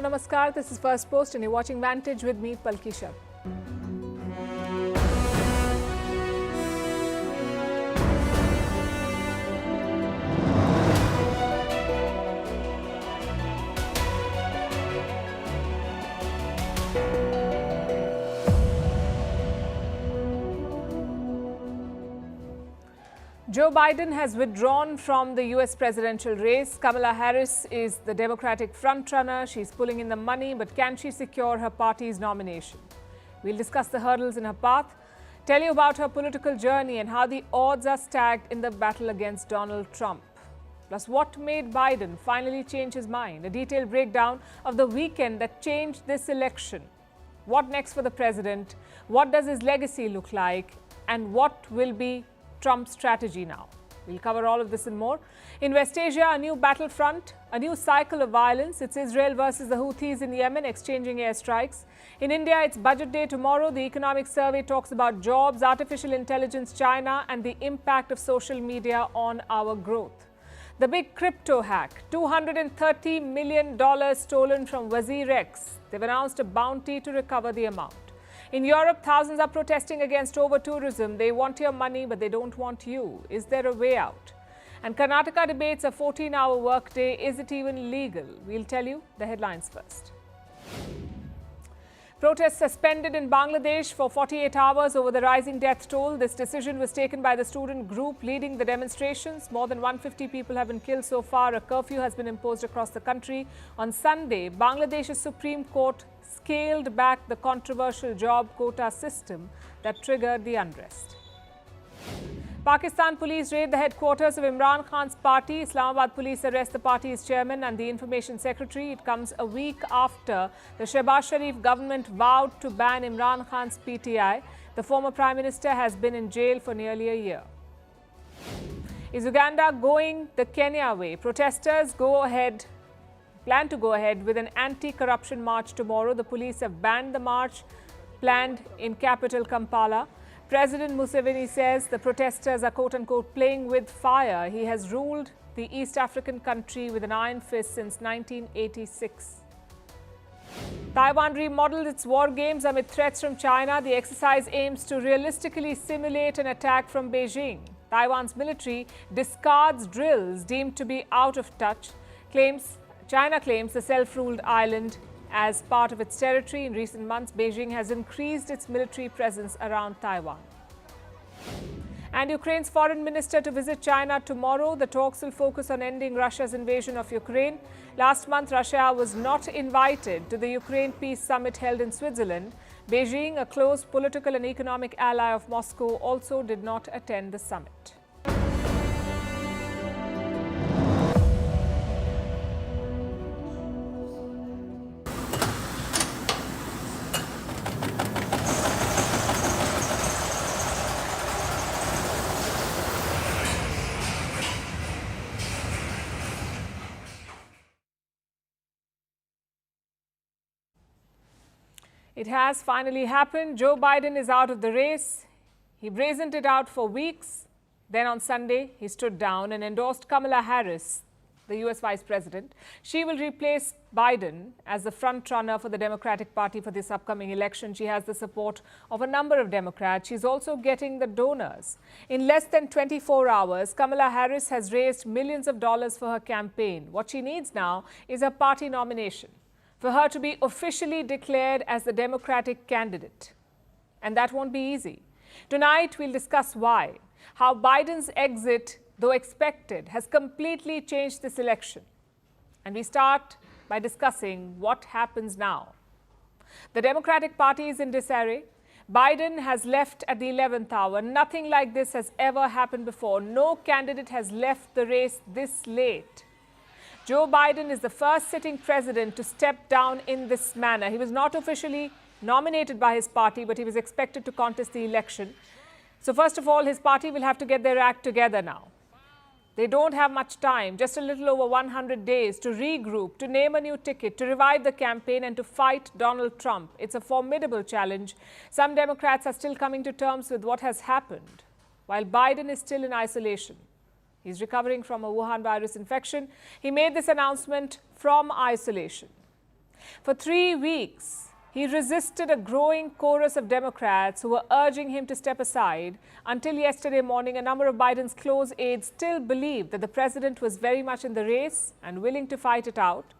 Hello, Namaskar. This is Firstpost and you're watching Vantage with me, Palki Sharma. Joe Biden has withdrawn from the US presidential race. Kamala Harris is the Democratic frontrunner. She's pulling in the money, but can she secure her party's nomination? We'll discuss the hurdles in her path, tell you about her political journey and how the odds are stacked in the battle against Donald Trump. Plus, what made Biden finally change his mind? A detailed breakdown of the weekend that changed this election. What next for the president? What does his legacy look like? And what will be Trump's strategy now? We'll cover all of this and more. In West Asia, a new battlefront, a new cycle of violence. It's Israel versus the Houthis in Yemen exchanging airstrikes. In India, it's budget day tomorrow. The economic survey talks about jobs, artificial intelligence, China, and the impact of social media on our growth. The big crypto hack, $230 million stolen from WazirX. They've announced a bounty to recover the amount. In Europe, thousands are protesting against over-tourism. They want your money, but they don't want you. Is there a way out? And Karnataka debates a 14-hour workday. Is it even legal? We'll tell you the headlines first. Protests suspended in Bangladesh for 48 hours over the rising death toll. This decision was taken by the student group leading the demonstrations. More than 150 people have been killed so far. A curfew has been imposed across the country. On Sunday, Bangladesh's Supreme Court scaled back the controversial job quota system that triggered the unrest. Pakistan police raid the headquarters of Imran Khan's party. Islamabad police arrest the party's chairman and the information secretary. It comes a week after the Shehbaz Sharif government vowed to ban Imran Khan's PTI. The former prime minister has been in jail for nearly a year. Is Uganda going the Kenya way? Protesters plan to go ahead with an anti-corruption march tomorrow. The police have banned the march planned in capital Kampala. President Museveni says the protesters are quote-unquote playing with fire. He has ruled the East African country with an iron fist since 1986. Taiwan remodeled its war games amid threats from China. The exercise aims to realistically simulate an attack from Beijing. Taiwan's military discards drills deemed to be out of touch. China claims the self-ruled island as part of its territory. In recent months, Beijing has increased its military presence around Taiwan. And Ukraine's foreign minister to visit China tomorrow. The talks will focus on ending Russia's invasion of Ukraine. Last month, Russia was not invited to the Ukraine Peace Summit held in Switzerland. Beijing, a close political and economic ally of Moscow, also did not attend the summit. It has finally happened. Joe Biden is out of the race. He brazened it out for weeks. Then on Sunday, he stood down and endorsed Kamala Harris, the US Vice President. She will replace Biden as the front-runner for the Democratic Party for this upcoming election. She has the support of a number of Democrats. She's also getting the donors. In less than 24 hours, Kamala Harris has raised millions of dollars for her campaign. What she needs now is a party nomination for her to be officially declared as the Democratic candidate. And that won't be easy. Tonight, we'll discuss why. How Biden's exit, though expected, has completely changed this election. And we start by discussing what happens now. The Democratic Party is in disarray. Biden has left at the 11th hour. Nothing like this has ever happened before. No candidate has left the race this late. Joe Biden is the first sitting president to step down in this manner. He was not officially nominated by his party, but he was expected to contest the election. So first of all, his party will have to get their act together now. They don't have much time, just a little over 100 days to regroup, to name a new ticket, to revive the campaign and to fight Donald Trump. It's a formidable challenge. Some Democrats are still coming to terms with what has happened, while Biden is still in isolation. He's recovering from a Wuhan virus infection. He made this announcement from isolation. For 3 weeks, he resisted a growing chorus of Democrats who were urging him to step aside. Until yesterday morning, a number of Biden's close aides still believed that the president was very much in the race and willing to fight it out.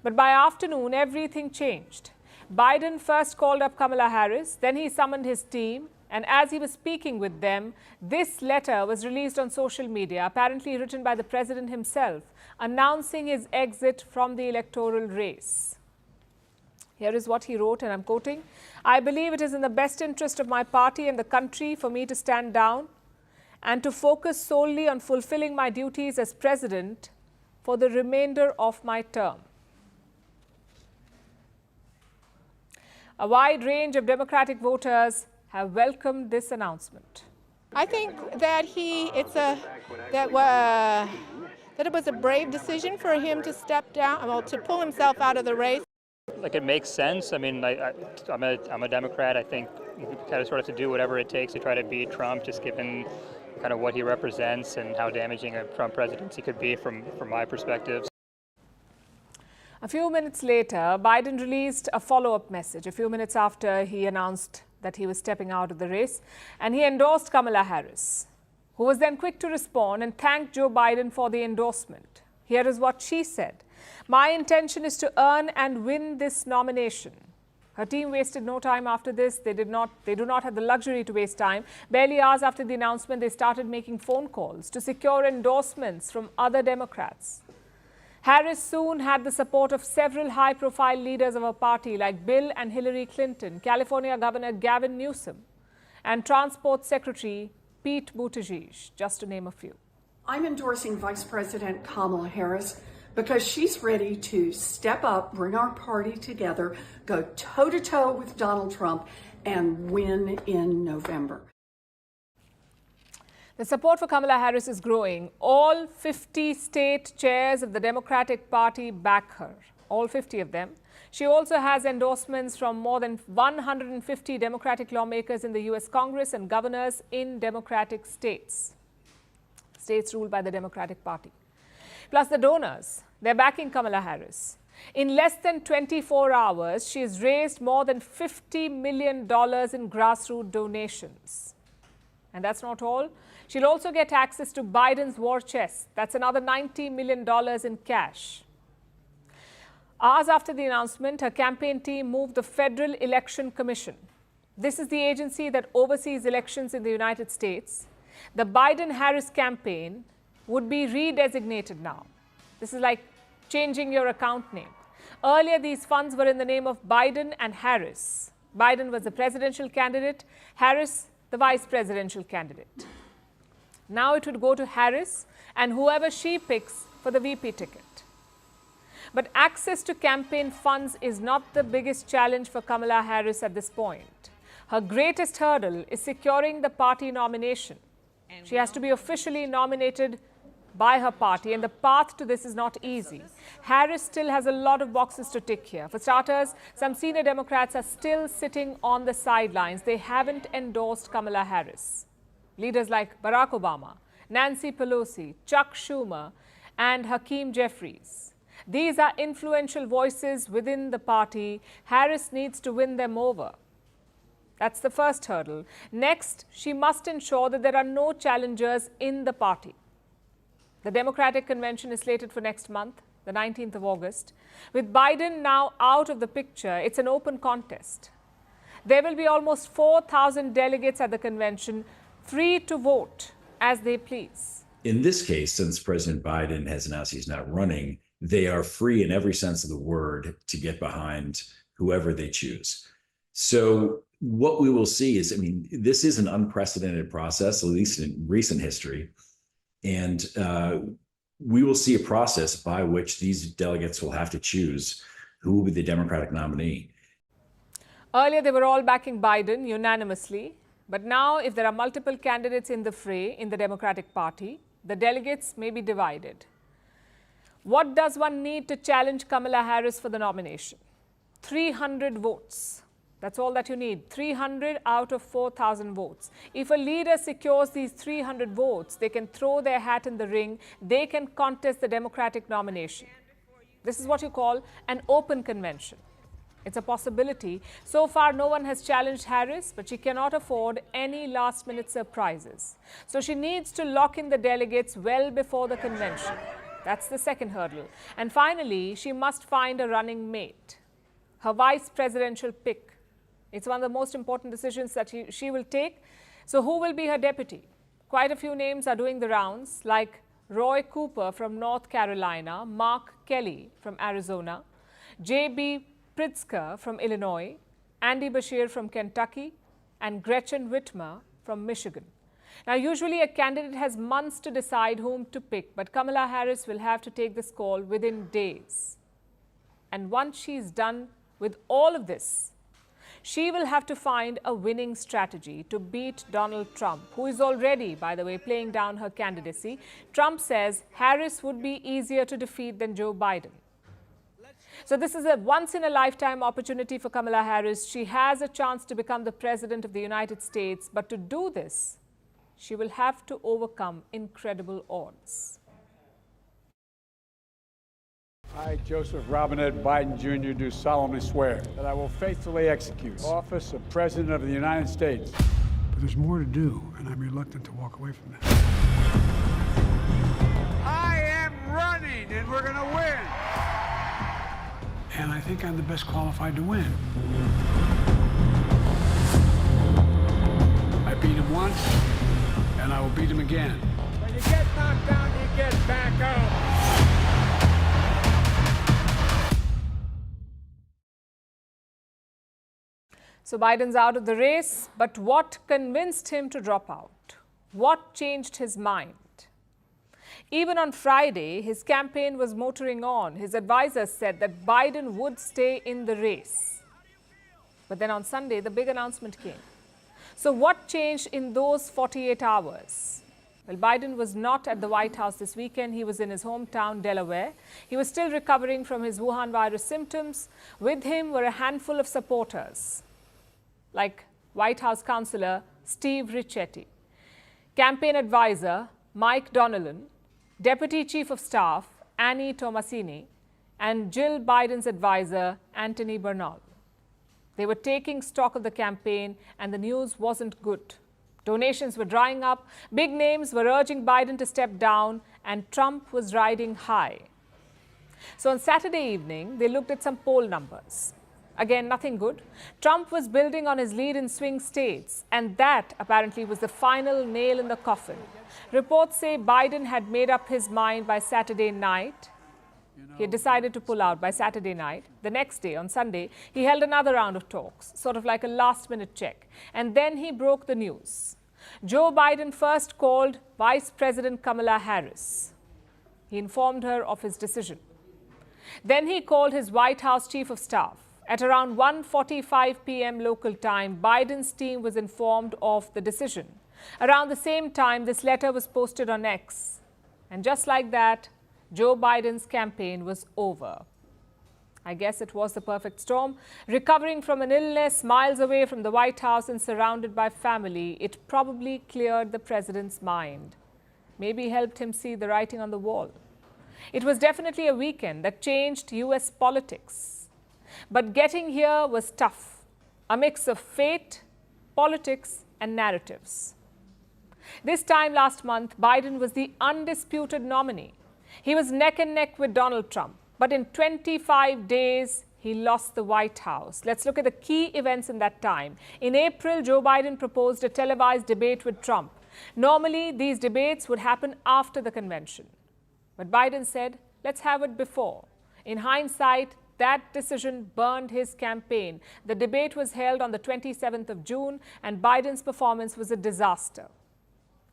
But by afternoon, everything changed. Biden first called up Kamala Harris, then he summoned his team. And as he was speaking with them, this letter was released on social media, apparently written by the president himself, announcing his exit from the electoral race. Here is what he wrote, and I'm quoting, "I believe it is in the best interest of my party and the country for me to stand down and to focus solely on fulfilling my duties as president for the remainder of my term." A wide range of Democratic voters have welcomed this announcement. I think that it was a brave decision for him to step down, well, to pull himself out of the race. Like, it makes sense. I mean, I'm a Democrat. I think you kind of sort of have to do whatever it takes to try to beat Trump, just given kind of what he represents and how damaging a Trump presidency could be from my perspective. A few minutes later, Biden released a follow-up message, a few minutes after he announced that he was stepping out of the race, and he endorsed Kamala Harris, who was then quick to respond and thanked Joe Biden for the endorsement. Here is what she said. "My intention is to earn and win this nomination." Her team wasted no time after this. They do not have the luxury to waste time. Barely hours after the announcement, they started making phone calls to secure endorsements from other Democrats. Harris soon had the support of several high-profile leaders of her party like Bill and Hillary Clinton, California Governor Gavin Newsom, and Transport Secretary Pete Buttigieg, just to name a few. I'm endorsing Vice President Kamala Harris because she's ready to step up, bring our party together, go toe-to-toe with Donald Trump, and win in November. The support for Kamala Harris is growing. All 50 state chairs of the Democratic Party back her, all 50 of them. She also has endorsements from more than 150 Democratic lawmakers in the U.S. Congress and governors in Democratic states ruled by the Democratic Party. Plus the donors, they're backing Kamala Harris. In less than 24 hours, she has raised more than $50 million in grassroots donations. And that's not all. She'll also get access to Biden's war chest. That's another $90 million in cash. Hours after the announcement, her campaign team moved the Federal Election Commission. This is the agency that oversees elections in the United States. The Biden-Harris campaign would be redesignated now. This is like changing your account name. Earlier, these funds were in the name of Biden and Harris. Biden was the presidential candidate, Harris the vice presidential candidate. Now it would go to Harris and whoever she picks for the VP ticket. But access to campaign funds is not the biggest challenge for Kamala Harris at this point. Her greatest hurdle is securing the party nomination. She has to be officially nominated by her party, and the path to this is not easy. Harris still has a lot of boxes to tick here. For starters, some senior Democrats are still sitting on the sidelines. They haven't endorsed Kamala Harris. Leaders like Barack Obama, Nancy Pelosi, Chuck Schumer, and Hakeem Jeffries. These are influential voices within the party. Harris needs to win them over. That's the first hurdle. Next, she must ensure that there are no challengers in the party. The Democratic convention is slated for next month, the 19th of August. With Biden now out of the picture, it's an open contest. There will be almost 4,000 delegates at the convention, free to vote as they please. In this case, since President Biden has announced he's not running, they are free in every sense of the word to get behind whoever they choose. So what we will see is, this is an unprecedented process, at least in recent history. And we will see a process by which these delegates will have to choose who will be the Democratic nominee. Earlier, they were all backing Biden unanimously. But now, if there are multiple candidates in the fray in the Democratic Party, the delegates may be divided. What does one need to challenge Kamala Harris for the nomination? 300 votes. That's all that you need. 300 out of 4,000 votes. If a leader secures these 300 votes, they can throw their hat in the ring. They can contest the Democratic nomination. This is what you call an open convention. It's a possibility. So far, no one has challenged Harris, but she cannot afford any last-minute surprises. So she needs to lock in the delegates well before the convention. That's the second hurdle. And finally, she must find a running mate, her vice presidential pick. It's one of the most important decisions that she will take. So who will be her deputy? Quite a few names are doing the rounds, like Roy Cooper from North Carolina, Mark Kelly from Arizona, JB Pritzker from Illinois, Andy Beshear from Kentucky, and Gretchen Whitmer from Michigan. Now, usually a candidate has months to decide whom to pick, but Kamala Harris will have to take this call within days. And once she's done with all of this, she will have to find a winning strategy to beat Donald Trump, who is already, by the way, playing down her candidacy. Trump says Harris would be easier to defeat than Joe Biden. So this is a once-in-a-lifetime opportunity for Kamala Harris. She has a chance to become the president of the United States. But to do this, she will have to overcome incredible odds. I, Joseph Robinette Biden Jr., do solemnly swear that I will faithfully execute the office of President of the United States. But there's more to do, and I'm reluctant to walk away from that. I am running, and we're going to win. And I think I'm the best qualified to win. I beat him once, and I will beat him again. When you get knocked down, you get back up. So Biden's out of the race, but what convinced him to drop out? What changed his mind? Even on Friday, his campaign was motoring on. His advisors said that Biden would stay in the race. But then on Sunday, the big announcement came. So what changed in those 48 hours? Well, Biden was not at the White House this weekend. He was in his hometown, Delaware. He was still recovering from his Wuhan virus symptoms. With him were a handful of supporters, like White House counselor Steve Ricchetti, campaign advisor Mike Donnellan, Deputy Chief of Staff Annie Tomasini, and Jill Biden's advisor Anthony Bernal. They were taking stock of the campaign, and the news wasn't good. Donations were drying up, big names were urging Biden to step down, and Trump was riding high. So on Saturday evening, they looked at some poll numbers. Again, nothing good. Trump was building on his lead in swing states, and that apparently was the final nail in the coffin. Reports say Biden had made up his mind by Saturday night. He had decided to pull out by Saturday night. The next day, on Sunday, he held another round of talks, sort of like a last-minute check. And then he broke the news. Joe Biden first called Vice President Kamala Harris. He informed her of his decision. Then he called his White House Chief of Staff. At around 1:45 p.m. local time, Biden's team was informed of the decision. Around the same time, this letter was posted on X. And just like that, Joe Biden's campaign was over. I guess it was the perfect storm. Recovering from an illness, miles away from the White House and surrounded by family, it probably cleared the president's mind. Maybe helped him see the writing on the wall. It was definitely a weekend that changed U.S. politics. But getting here was tough, a mix of fate, politics, and narratives. This time last month, Biden was the undisputed nominee. He was neck and neck with Donald Trump. But in 25 days, he lost the White House. Let's look at the key events in that time. In April, Joe Biden proposed a televised debate with Trump. Normally, these debates would happen after the convention. But Biden said, let's have it before. In hindsight, that decision burned his campaign. The debate was held on the 27th of June, and Biden's performance was a disaster.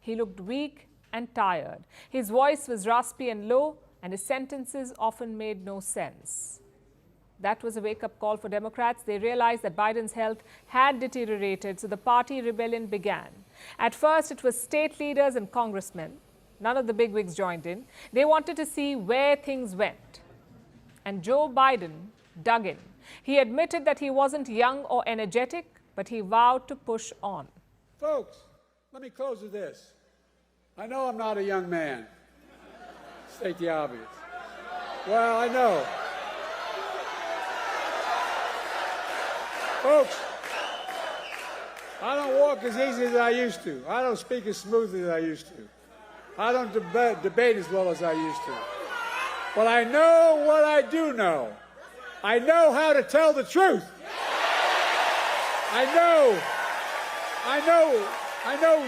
He looked weak and tired. His voice was raspy and low, and his sentences often made no sense. That was a wake-up call for Democrats. They realized that Biden's health had deteriorated, so the party rebellion began. At first, it was state leaders and congressmen. None of the bigwigs joined in. They wanted to see where things went. And Joe Biden dug in. He admitted that he wasn't young or energetic, but he vowed to push on. Folks, let me close with this. I know I'm not a young man. State the obvious. Well, I know. Folks, I don't walk as easy as I used to. I don't speak as smoothly as I used to. I don't debate as well as I used to. But I know what I do know. I know how to tell the truth. I know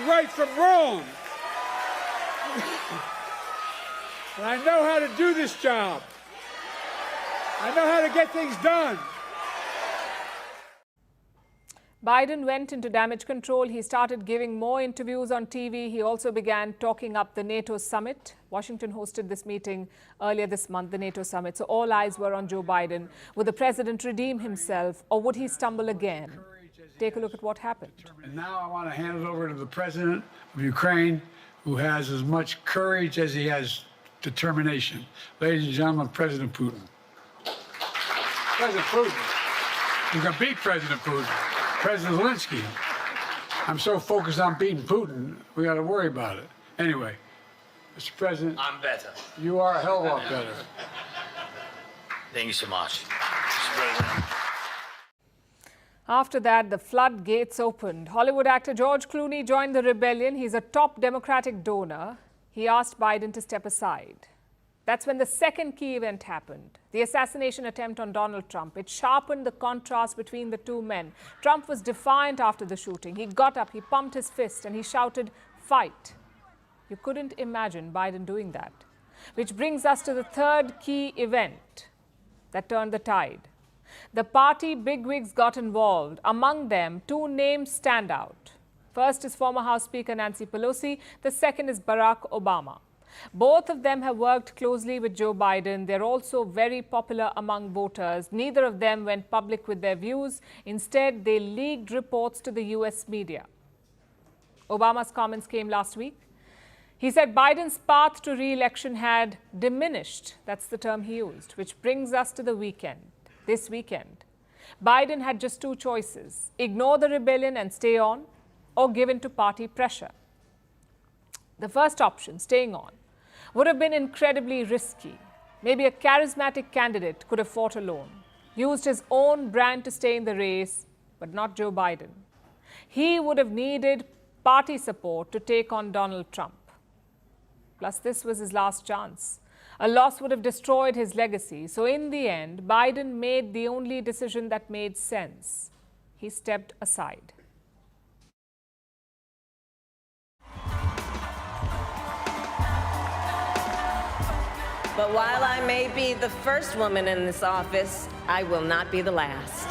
right from wrong. And I know how to do this job. I know how to get things done. Biden went into damage control. He started giving more interviews on TV. He also began talking up the NATO summit. Washington hosted this meeting earlier this month, the NATO summit. So all eyes were on Joe Biden. Would the president redeem himself, or would he stumble again? Take a look at what happened. And now I want to hand it over to the president of Ukraine, who has as much courage as he has determination. Ladies and gentlemen, President Putin. President Putin. You can beat President Putin. President Zelensky. I'm so focused on beating Putin, we got to worry about it. Anyway, Mr. President. I'm better. You are a hell of a lot better. Thank you so much. Mr. President. After that, the floodgates opened. Hollywood actor George Clooney joined the rebellion. He's a top Democratic donor. He asked Biden to step aside. That's when the second key event happened, the assassination attempt on Donald Trump. It sharpened the contrast between the two men. Trump was defiant after the shooting. He got up, he pumped his fist, and he shouted, "Fight." You couldn't imagine Biden doing that. Which brings us to the third key event that turned the tide. The party bigwigs got involved. Among them, two names stand out. First is former House Speaker Nancy Pelosi. The second is Barack Obama. Both of them have worked closely with Joe Biden. They're also very popular among voters. Neither of them went public with their views. Instead, they leaked reports to the US media. Obama's comments came last week. He said Biden's path to re-election had diminished. That's the term he used, which brings us to the weekend. This weekend, Biden had just two choices: ignore the rebellion and stay on, or give in to party pressure. The first option, staying on, would have been incredibly risky. Maybe a charismatic candidate could have fought alone, used his own brand to stay in the race, but not Joe Biden. He would have needed party support to take on Donald Trump. Plus, this was his last chance. A loss would have destroyed his legacy. So in the end, Biden made the only decision that made sense. He stepped aside. But while I may be the first woman in this office, I will not be the last.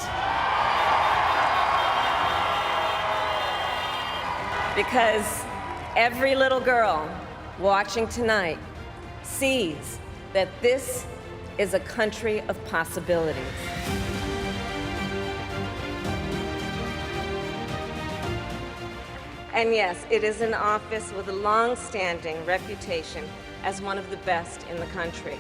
Because every little girl watching tonight sees that this is a country of possibilities. And yes, it is an office with a long-standing reputation as one of the best in the country.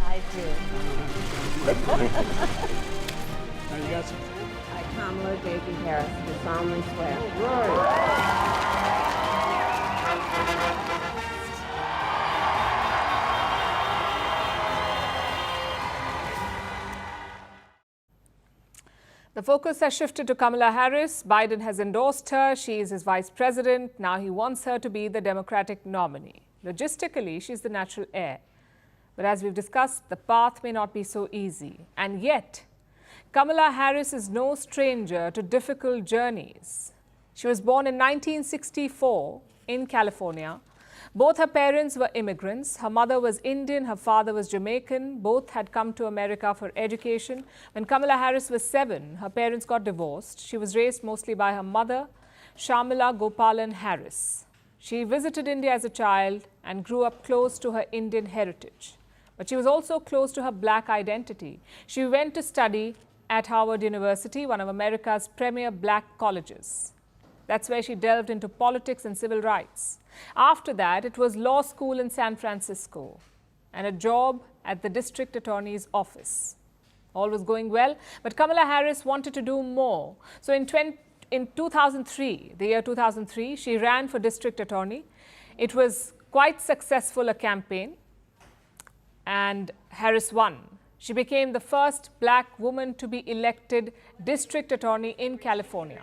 I do. Now you got some. I, Kamala Harris, do solemnly swear. The focus has shifted to Kamala Harris. Biden has endorsed her. She is his vice president. Now he wants her to be the Democratic nominee. Logistically, she's the natural heir. But as we've discussed, the path may not be so easy. And yet, Kamala Harris is no stranger to difficult journeys. She was born in 1964 in California. Both her parents were immigrants. Her mother was Indian, her father was Jamaican. Both had come to America for education. When Kamala Harris was 7, her parents got divorced. She was raised mostly by her mother, Sharmila Gopalan Harris. She visited India as a child and grew up close to her Indian heritage. But she was also close to her black identity. She went to study at Harvard University, one of America's premier black colleges. That's where she delved into politics and civil rights. After that, it was law school in San Francisco and a job at the district attorney's office. All was going well, but Kamala Harris wanted to do more. So in 2003, the year 2003, she ran for district attorney. It was quite successful a campaign, and Harris won. She became the first black woman to be elected district attorney in California.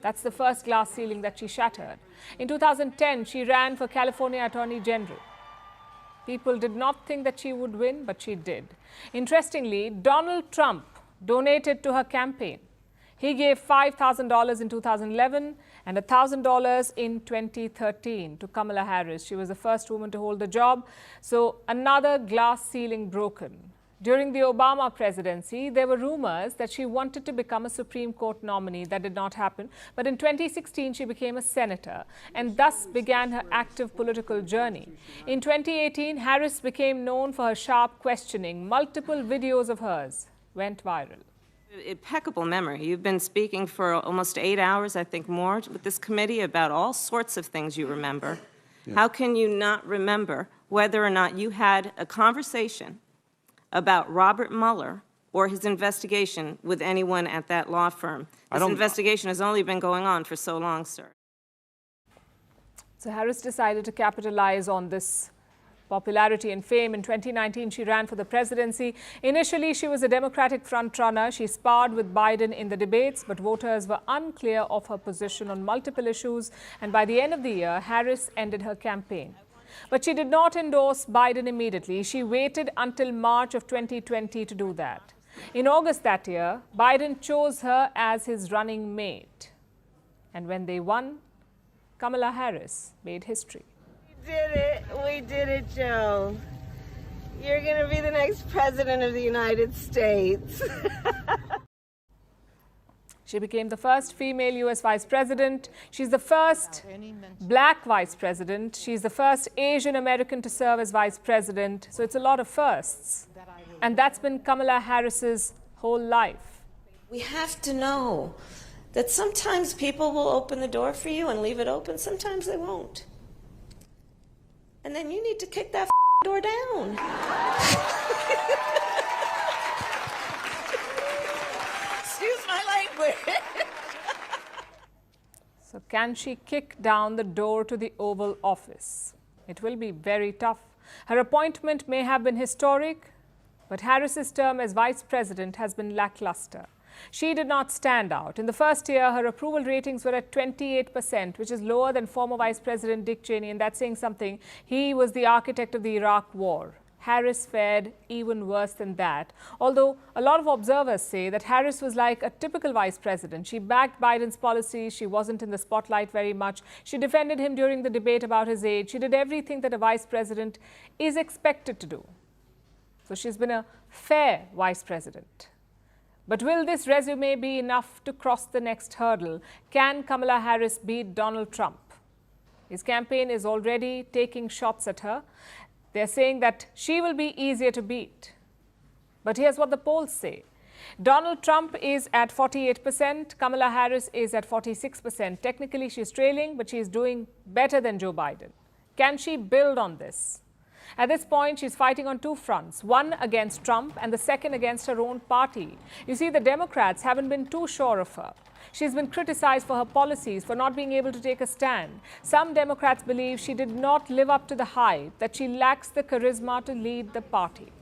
That's the first glass ceiling that she shattered. In 2010, she ran for California Attorney General. People did not think that she would win, but she did. Interestingly, Donald Trump donated to her campaign. He gave $5,000 in 2011 and $1,000 in 2013 to Kamala Harris. She was the first woman to hold the job. So another glass ceiling broken. During the Obama presidency, there were rumors that she wanted to become a Supreme Court nominee. That did not happen. But in 2016, she became a senator and thus began her active political journey. In 2018, Harris became known for her sharp questioning. Multiple videos of hers went viral. Impeccable memory. You've been speaking for almost 8 hours, I think more, with this committee about all sorts of things you remember. Yeah. How can you not remember whether or not you had a conversation about Robert Mueller or his investigation with anyone at that law firm? This investigation has only been going on for so long, sir. So Harris decided to capitalize on this popularity and fame. In 2019, she ran for the presidency. Initially, she was a Democratic frontrunner. She sparred with Biden in the debates, but voters were unclear of her position on multiple issues. And by the end of the year, Harris ended her campaign. But she did not endorse Biden immediately. She waited until March of 2020 to do that. In August that year, Biden chose her as his running mate. And when they won, Kamala Harris made history. We did it, Joe. You're going to be the next president of the United States. She became the first female U.S. vice president. She's the first black vice president. She's the first Asian American to serve as vice president. So it's a lot of firsts. And that's been Kamala Harris's whole life. We have to know that sometimes people will open the door for you and leave it open. Sometimes they won't. And then you need to kick that door down. Excuse my language. So can she kick down the door to the Oval Office? It will be very tough. Her appointment may have been historic, but Harris's term as vice president has been lackluster. She did not stand out. In the first year, her approval ratings were at 28%, which is lower than former Vice President Dick Cheney, and that's saying something. He was the architect of the Iraq War. Harris fared even worse than that. Although a lot of observers say that Harris was like a typical vice president. She backed Biden's policies. She wasn't in the spotlight very much. She defended him during the debate about his age. She did everything that a vice president is expected to do. So she's been a fair vice president. But will this resume be enough to cross the next hurdle? Can Kamala Harris beat Donald Trump? His campaign is already taking shots at her. They're saying that she will be easier to beat. But here's what the polls say. Donald Trump is at 48%. Kamala Harris is at 46%. Technically, she's trailing, but she's doing better than Joe Biden. Can she build on this? At this point, she's fighting on two fronts, one against Trump and the second against her own party. You see, the Democrats haven't been too sure of her. She's been criticized for her policies, for not being able to take a stand. Some Democrats believe she did not live up to the hype, that she lacks the charisma to lead the party.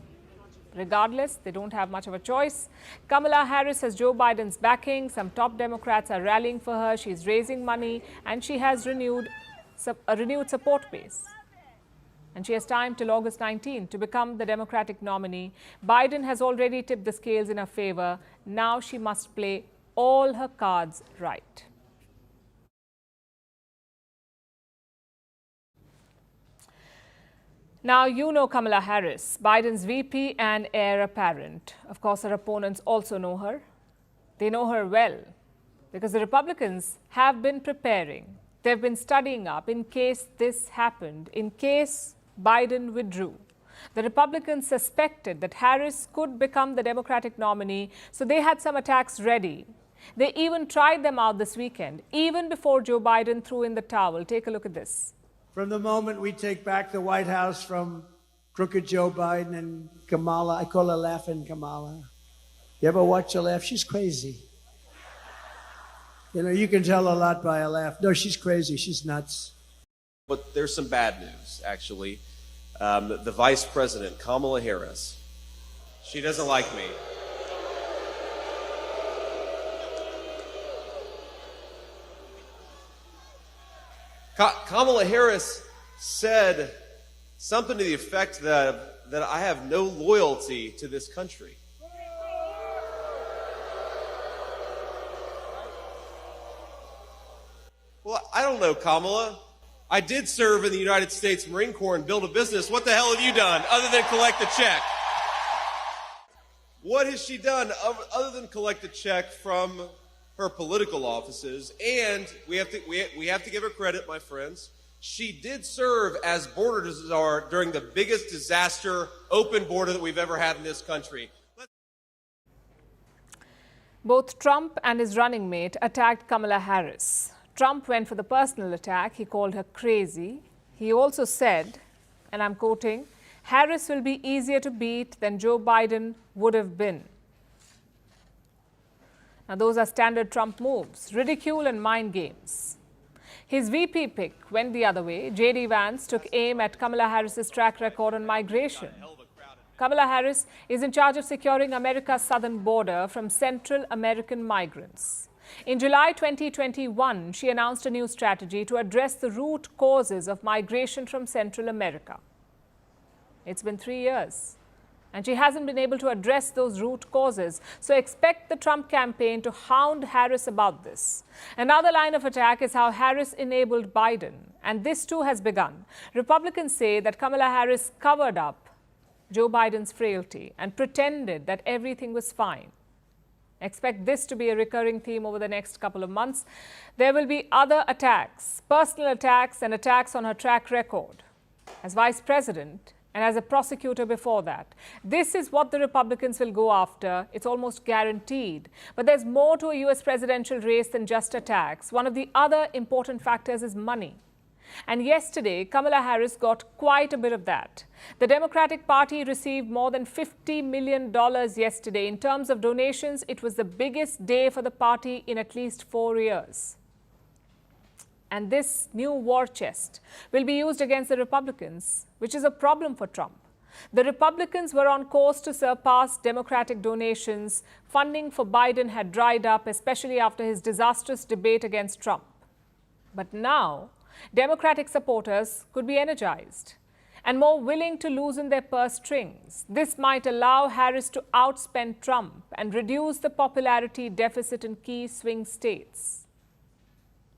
Regardless, they don't have much of a choice. Kamala Harris has Joe Biden's backing. Some top Democrats are rallying for her. She's raising money and she has a renewed support base. And she has time till August 19 to become the Democratic nominee. Biden has already tipped the scales in her favor. Now she must play all her cards right. Now, you know Kamala Harris, Biden's VP and heir apparent. Of course, her opponents also know her. They know her well because the Republicans have been preparing. They've been studying up in case this happened, in case Biden withdrew. The Republicans suspected that Harris could become the Democratic nominee, so they had some attacks ready. They even tried them out this weekend, even before Joe Biden threw in the towel. Take a look at this. From the moment we take back the White House from crooked Joe Biden and Kamala, I call her Laughing Kamala. You ever watch her laugh? She's crazy. You know, you can tell a lot by her laugh. No, she's crazy. She's nuts. But there's some bad news, actually. The Vice President, Kamala Harris, she doesn't like me. Kamala Harris said something to the effect that I have no loyalty to this country. Well, I don't know, Kamala. I did serve in the United States Marine Corps and build a business. What the hell have you done other than collect a check? What has she done other than collect a check from her political offices? And we have to give her credit, my friends. She did serve as border czar during the biggest disaster open border that we've ever had in this country. Both Trump and his running mate attacked Kamala Harris. Trump went for the personal attack. He called her crazy. He also said, and I'm quoting, "Harris will be easier to beat than Joe Biden would have been." Now, those are standard Trump moves, ridicule and mind games. His VP pick went the other way. J.D. Vance took aim at Kamala Harris's track record on migration. Kamala Harris is in charge of securing America's southern border from Central American migrants. In July 2021, she announced a new strategy to address the root causes of migration from Central America. It's been 3 years, and she hasn't been able to address those root causes. So expect the Trump campaign to hound Harris about this. Another line of attack is how Harris enabled Biden, and this too has begun. Republicans say that Kamala Harris covered up Joe Biden's frailty and pretended that everything was fine. Expect this to be a recurring theme over the next couple of months. There will be other attacks, personal attacks and attacks on her track record as vice president and as a prosecutor before that. This is what the Republicans will go after. It's almost guaranteed. But there's more to a U.S. presidential race than just attacks. One of the other important factors is money. And yesterday, Kamala Harris got quite a bit of that. The Democratic Party received more than $50 million yesterday. In terms of donations, it was the biggest day for the party in at least 4 years. And this new war chest will be used against the Republicans, which is a problem for Trump. The Republicans were on course to surpass Democratic donations. Funding for Biden had dried up, especially after his disastrous debate against Trump. But now, Democratic supporters could be energized and more willing to loosen their purse strings. This might allow Harris to outspend Trump and reduce the popularity deficit in key swing states.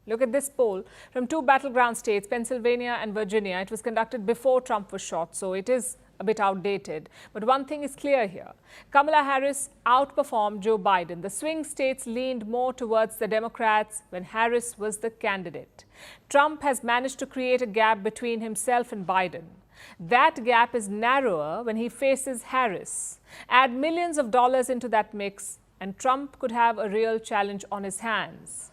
Look at this poll from two battleground states, Pennsylvania and Virginia. It was conducted before Trump was shot, so it is a bit outdated. But one thing is clear here. Kamala Harris outperformed Joe Biden. The swing states leaned more towards the Democrats when Harris was the candidate. Trump has managed to create a gap between himself and Biden. That gap is narrower when he faces Harris. Add millions of dollars into that mix, and Trump could have a real challenge on his hands.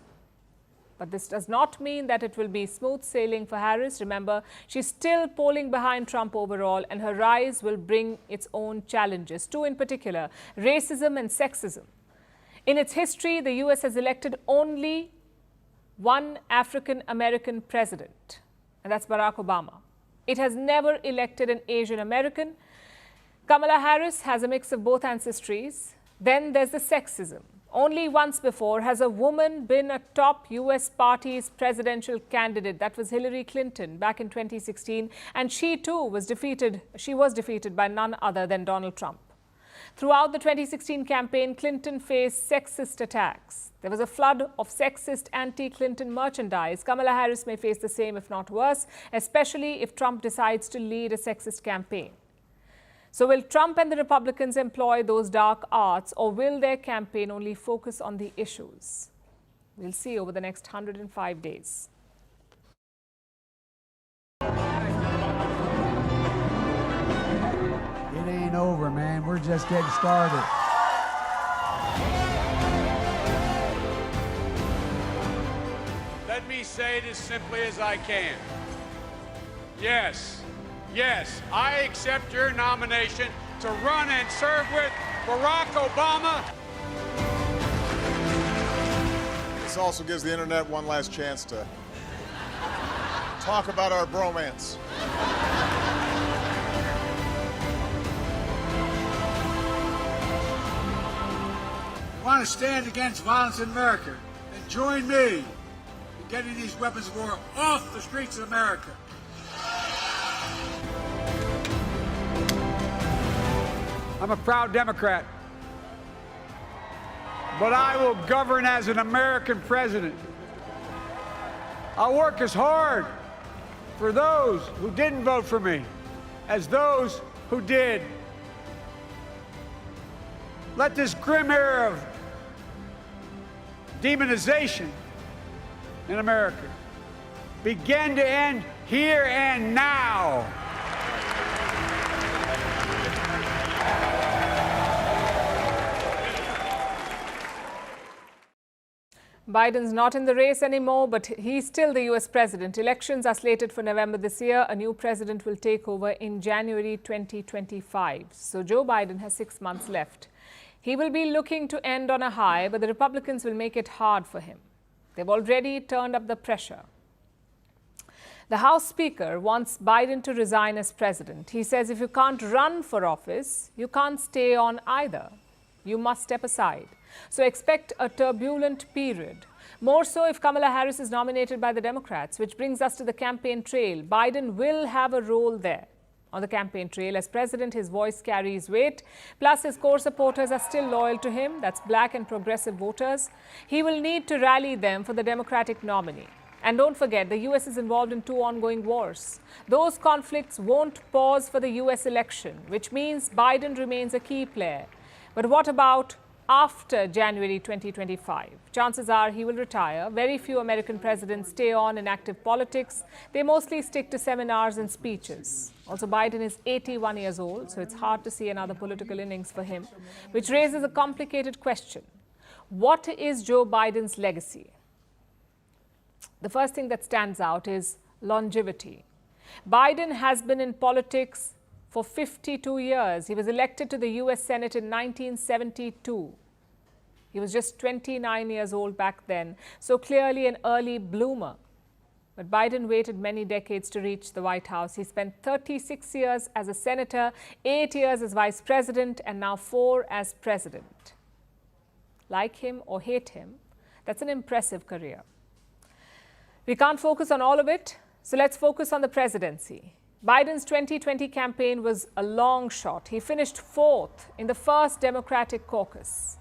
But this does not mean that it will be smooth sailing for Harris. Remember, she's still polling behind Trump overall, and her rise will bring its own challenges. Two in particular, racism and sexism. In its history, the U.S. has elected only one African-American president, and that's Barack Obama. It has never elected an Asian American. Kamala Harris has a mix of both ancestries. Then there's the sexism. Only once before has a woman been a top U.S. party's presidential candidate. That was Hillary Clinton back in 2016. And she too was defeated. She was defeated by none other than Donald Trump. Throughout the 2016 campaign, Clinton faced sexist attacks. There was a flood of sexist anti-Clinton merchandise. Kamala Harris may face the same, if not worse, especially if Trump decides to lead a sexist campaign. So will Trump and the Republicans employ those dark arts, or will their campaign only focus on the issues? We'll see over the next 105 days. It ain't over, man. We're just getting started. Let me say it as simply as I can. Yes, I accept your nomination to run and serve with Barack Obama. This also gives the internet one last chance to talk about our bromance. Want to stand against violence in America and join me in getting these weapons of war off the streets of America. I'm a proud Democrat, but I will govern as an American president. I'll work as hard for those who didn't vote for me as those who did. Let this grim era of demonization in America begin to end here and now. Biden's not in the race anymore, but he's still the U.S. president. Elections are slated for November this year. A new president will take over in January 2025. So Joe Biden has 6 months left. He will be looking to end on a high, but the Republicans will make it hard for him. They've already turned up the pressure. The House Speaker wants Biden to resign as president. He says if you can't run for office, you can't stay on either. You must step aside. So expect a turbulent period. More so if Kamala Harris is nominated by the Democrats, which brings us to the campaign trail. Biden will have a role there. On the campaign trail, as president, his voice carries weight. Plus, his core supporters are still loyal to him. That's black and progressive voters. He will need to rally them for the Democratic nominee. And don't forget, the U.S. is involved in 2 ongoing wars. Those conflicts won't pause for the U.S. election, which means Biden remains a key player. But what about after January 2025? Chances are he will retire. Very few American presidents stay on in active politics. They mostly stick to seminars and speeches. Also, Biden is 81 years old, so it's hard to see another political innings for him, which raises a complicated question. What is Joe Biden's legacy? The first thing that stands out is longevity. Biden has been in politics for 52 years. He was elected to the U.S. Senate in 1972. He was just 29 years old back then, so clearly an early bloomer. But Biden waited many decades to reach the White House. He spent 36 years as a senator, 8 years as vice president, and now 4 as president. Like him or hate him, that's an impressive career. We can't focus on all of it, so let's focus on the presidency. Biden's 2020 campaign was a long shot. He finished 4th in the first Democratic caucus.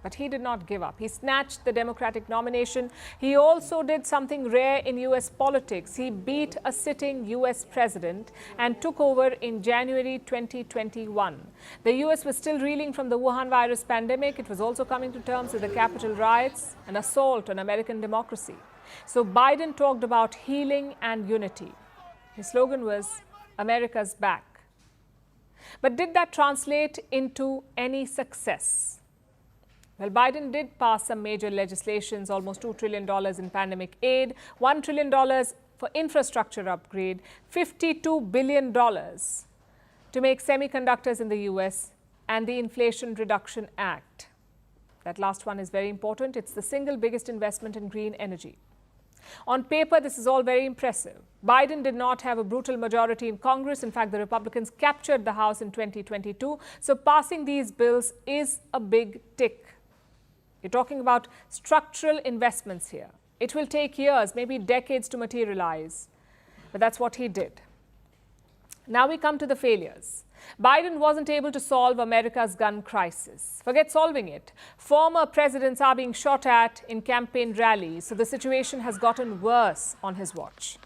But he did not give up. He snatched the Democratic nomination. He also did something rare in U.S. politics. He beat a sitting U.S. president and took over in January 2021. The U.S. was still reeling from the Wuhan virus pandemic. It was also coming to terms with the Capitol riots, an assault on American democracy. So Biden talked about healing and unity. His slogan was, America's back. But did that translate into any success? Well, Biden did pass some major legislations, almost $2 trillion in pandemic aid, $1 trillion for infrastructure upgrade, $52 billion to make semiconductors in the U.S., and the Inflation Reduction Act. That last one is very important. It's the single biggest investment in green energy. On paper, this is all very impressive. Biden did not have a brutal majority in Congress. In fact, the Republicans captured the House in 2022. So passing these bills is a big tick. You're talking about structural investments here. It will take years, maybe decades to materialize. But that's what he did. Now we come to the failures. Biden wasn't able to solve America's gun crisis. Forget solving it. Former presidents are being shot at in campaign rallies, so the situation has gotten worse on his watch.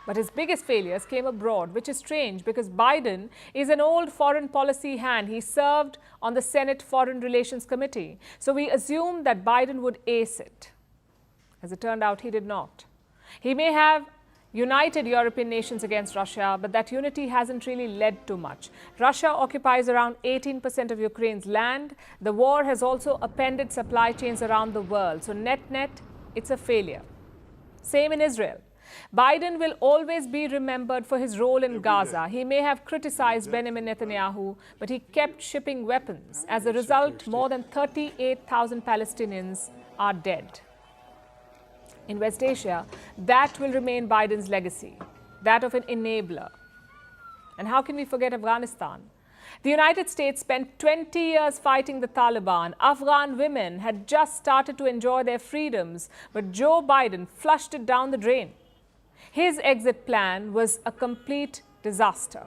But his biggest failures came abroad, which is strange because Biden is an old foreign policy hand. He served on the Senate Foreign Relations Committee. So we assumed that Biden would ace it. As it turned out, he did not. He may have united European nations against Russia, but that unity hasn't really led to much. Russia occupies around 18% of Ukraine's land. The war has also upended supply chains around the world. So net-net, it's a failure. Same in Israel. Biden will always be remembered for his role in Gaza. He may have criticized Benjamin Netanyahu, but he kept shipping weapons. As a result, more than 38,000 Palestinians are dead. in West Asia, that will remain Biden's legacy, that of an enabler. And how can we forget Afghanistan? The United States spent 20 years fighting the Taliban. Afghan women had just started to enjoy their freedoms, but Joe Biden flushed it down the drain. His exit plan was a complete disaster,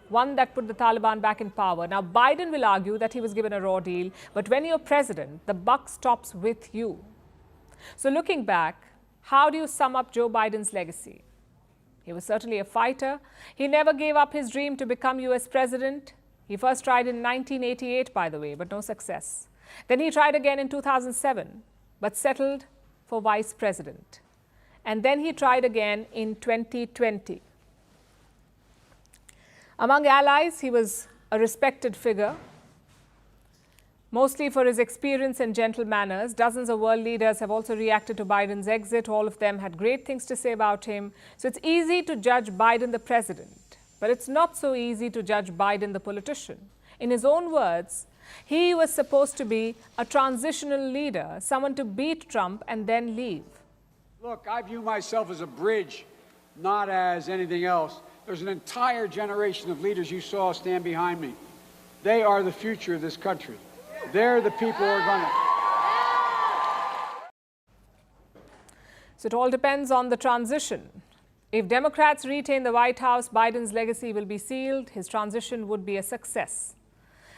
one that put the Taliban back in power. Now, Biden will argue that he was given a raw deal, but when you're president, the buck stops with you. So looking back, how do you sum up Joe Biden's legacy? He was certainly a fighter. He never gave up his dream to become US president. He first tried in 1988, by the way, but no success. Then he tried again in 2007, but settled for vice president. And then he tried again in 2020. Among allies, he was a respected figure, mostly for his experience and gentle manners. Dozens of world leaders have also reacted to Biden's exit. All of them had great things to say about him. So it's easy to judge Biden the president, but it's not so easy to judge Biden the politician. In his own words, he was supposed to be a transitional leader, someone to beat Trump and then leave. Look, I view myself as a bridge, not as anything else. There's an entire generation of leaders you saw stand behind me. They are the future of this country. They're the people who are going to... So it all depends on the transition. If Democrats retain the White House, Biden's legacy will be sealed. His transition would be a success.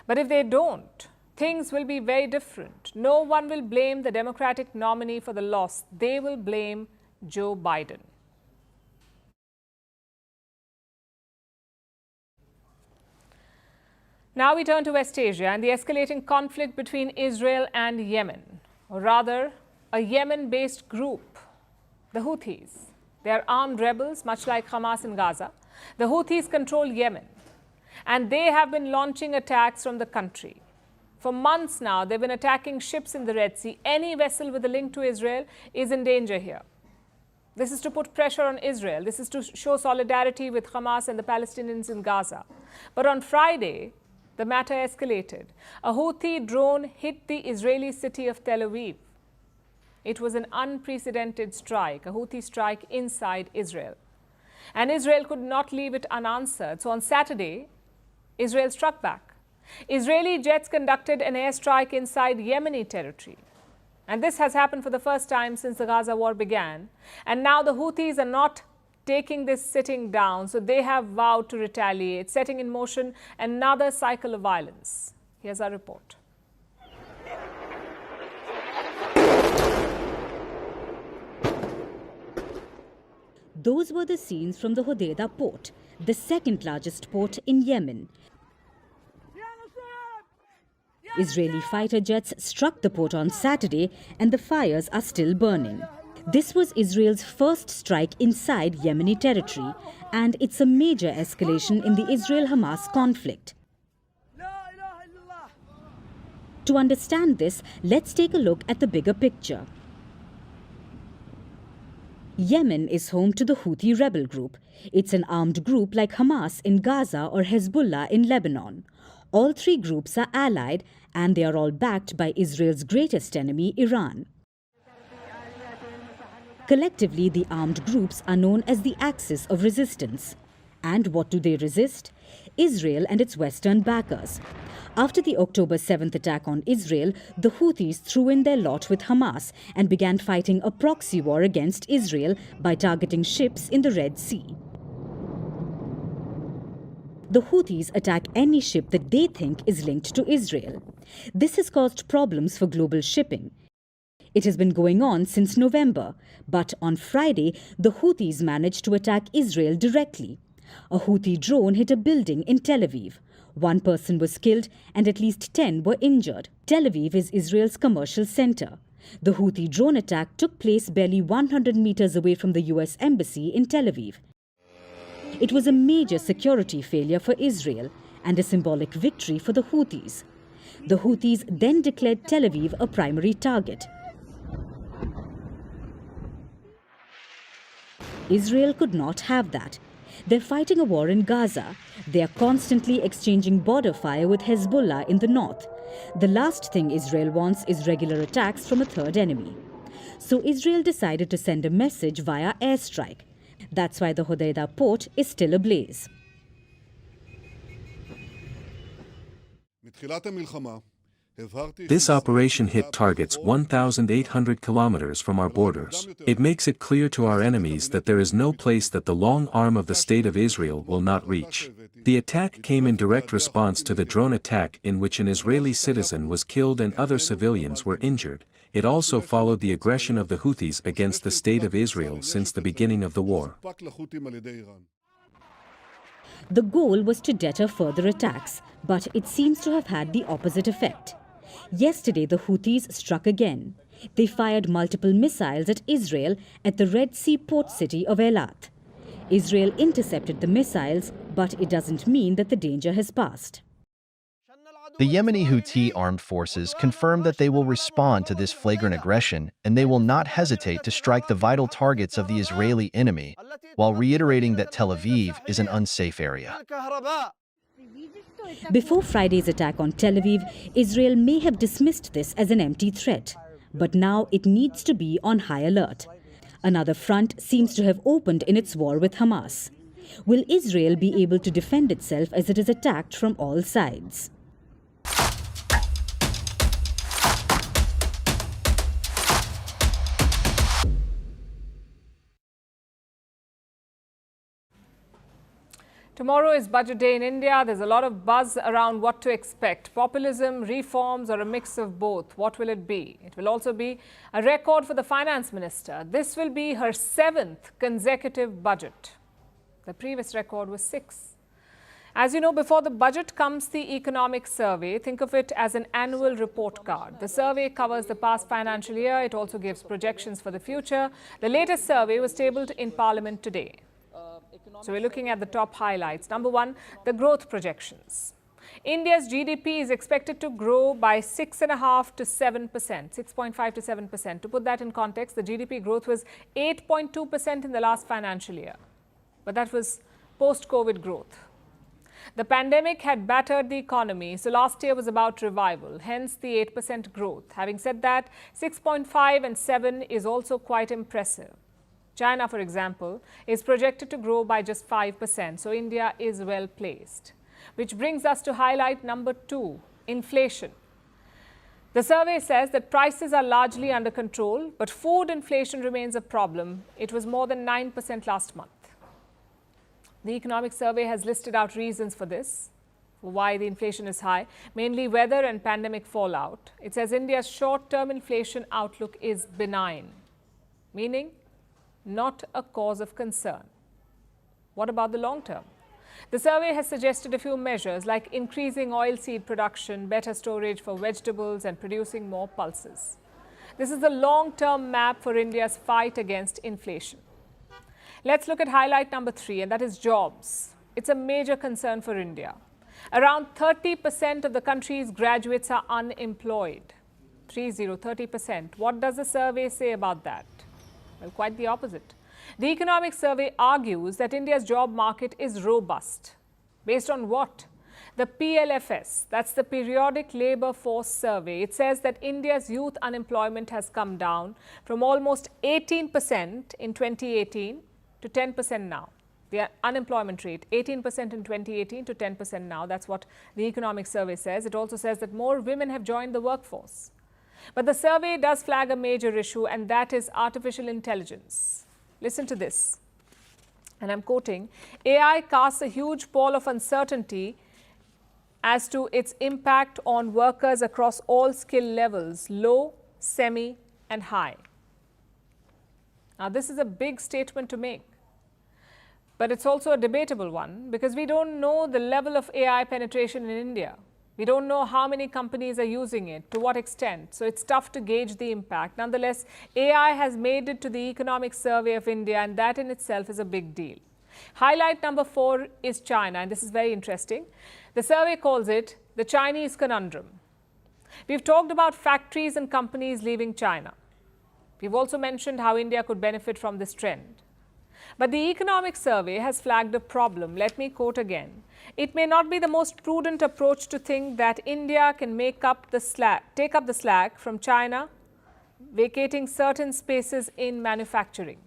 But if they don't, things will be very different. No one will blame the Democratic nominee for the loss. They will blame Joe Biden. Now we turn to West Asia and the escalating conflict between Israel and Yemen, or rather, a Yemen-based group, the Houthis. They are armed rebels, much like Hamas in Gaza. The Houthis control Yemen, and they have been launching attacks from the country. For months now, they've been attacking ships in the Red Sea. Any vessel with a link to Israel is in danger here. This is to put pressure on Israel. This is to show solidarity with Hamas and the Palestinians in Gaza. But on Friday, the matter escalated. A Houthi drone hit the Israeli city of Tel Aviv. It was an unprecedented strike, a Houthi strike inside Israel. And Israel could not leave it unanswered. So on Saturday, Israel struck back. Israeli jets conducted an airstrike inside Yemeni territory. And this has happened for the first time since the Gaza war began. And now the Houthis are not taking this sitting down, so they have vowed to retaliate, setting in motion another cycle of violence. Here's our report. Those were the scenes from the Hodeidah port, the second largest port in Yemen. Israeli fighter jets struck the port on Saturday and the fires are still burning. This was Israel's first strike inside Yemeni territory, and it's a major escalation in the Israel-Hamas conflict. To understand this, let's take a look at the bigger picture. Yemen is home to the Houthi rebel group. It's an armed group like Hamas in Gaza or Hezbollah in Lebanon. All three groups are allied, and they are all backed by Israel's greatest enemy, Iran. Collectively, the armed groups are known as the Axis of Resistance. And what do they resist? Israel and its Western backers. After the October 7th attack on Israel, the Houthis threw in their lot with Hamas and began fighting a proxy war against Israel by targeting ships in the Red Sea. The Houthis attack any ship that they think is linked to Israel. This has caused problems for global shipping. It has been going on since November, but on Friday, the Houthis managed to attack Israel directly. A Houthi drone hit a building in Tel Aviv. One person was killed and at least 10 were injured. Tel Aviv is Israel's commercial center. The Houthi drone attack took place barely 100 meters away from the US embassy in Tel Aviv. It was a major security failure for Israel and a symbolic victory for the Houthis. The Houthis then declared Tel Aviv a primary target. Israel could not have that. They're fighting a war in Gaza. They are constantly exchanging border fire with Hezbollah in the north. The last thing Israel wants is regular attacks from a third enemy. so Israel decided to send a message via airstrike. That's why the Hodeidah port is still ablaze. This operation hit targets 1,800 kilometers from our borders. It makes it clear to our enemies that there is no place that the long arm of the State of Israel will not reach. The attack came in direct response to the drone attack in which an Israeli citizen was killed and other civilians were injured. It also followed the aggression of the Houthis against the State of Israel since the beginning of the war. The goal was to deter further attacks, but it seems to have had the opposite effect. Yesterday, the Houthis struck again. They fired multiple missiles at Israel at the Red Sea port city of Eilat. Israel intercepted the missiles, but it doesn't mean that the danger has passed. The Yemeni Houthi armed forces confirmed that they will respond to this flagrant aggression and they will not hesitate to strike the vital targets of the Israeli enemy, while reiterating that Tel Aviv is an unsafe area. Before Friday's attack on Tel Aviv, Israel may have dismissed this as an empty threat, but now it needs to be on high alert. Another front seems to have opened in its war with Hamas. Will Israel be able to defend itself as it is attacked from all sides? Tomorrow is budget day in India. There's a lot of buzz around what to expect. Populism, reforms, or a mix of both. What will it be? It will also be a record for the finance minister. This will be her 7th consecutive budget. The previous record was 6. As you know, before the budget comes the economic survey. Think of it as an annual report card. The survey covers the past financial year. It also gives projections for the future. The latest survey was tabled in Parliament today. So we're looking at the top highlights. Number 1, the growth projections. India's GDP is expected to grow by 6.5 to 7%, 6.5 to 7%. To put that in context, the GDP growth was 8.2% in the last financial year. But that was post-COVID growth. The pandemic had battered the economy, so last year was about revival, hence the 8% growth. Having said that, 6.5 and 7 is also quite impressive. China, for example, is projected to grow by just 5%, so India is well placed. Which brings us to highlight number 2, inflation. The survey says that prices are largely under control, but food inflation remains a problem. It was more than 9% last month. The economic survey has listed out reasons for this, for why the inflation is high, mainly weather and pandemic fallout. It says India's short-term inflation outlook is benign, meaning not a cause of concern. What about the long term? The survey has suggested a few measures like increasing oilseed production, better storage for vegetables and producing more pulses. This is the long-term map for India's fight against inflation. Let's look at highlight number 3, and that is jobs. It's a major concern for India. Around 30% of the country's graduates are unemployed. 30%. What does the survey say about that? Well, quite the opposite. The economic survey argues that India's job market is robust. Based on what? The PLFS, that's the Periodic Labour Force Survey. It says that India's youth unemployment has come down from almost 18% in 2018 to 10% now. The unemployment rate, 18% in 2018 to 10% now. That's what the economic survey says. It also says that more women have joined the workforce. But the survey does flag a major issue, and that is artificial intelligence. Listen to this, and I'm quoting, AI casts a huge pall of uncertainty as to its impact on workers across all skill levels, low, semi, and high. Now, this is a big statement to make, but it's also a debatable one because we don't know the level of AI penetration in India. We don't know how many companies are using it, to what extent, so it's tough to gauge the impact. Nonetheless, AI has made it to the economic survey of India, and that in itself is a big deal. Highlight number 4 is China, and this is very interesting. The survey calls it the Chinese conundrum. We've talked about factories and companies leaving China. We've also mentioned how India could benefit from this trend. But the economic survey has flagged a problem. Let me quote again. It may not be the most prudent approach to think that India can take up the slack from China vacating certain spaces in manufacturing.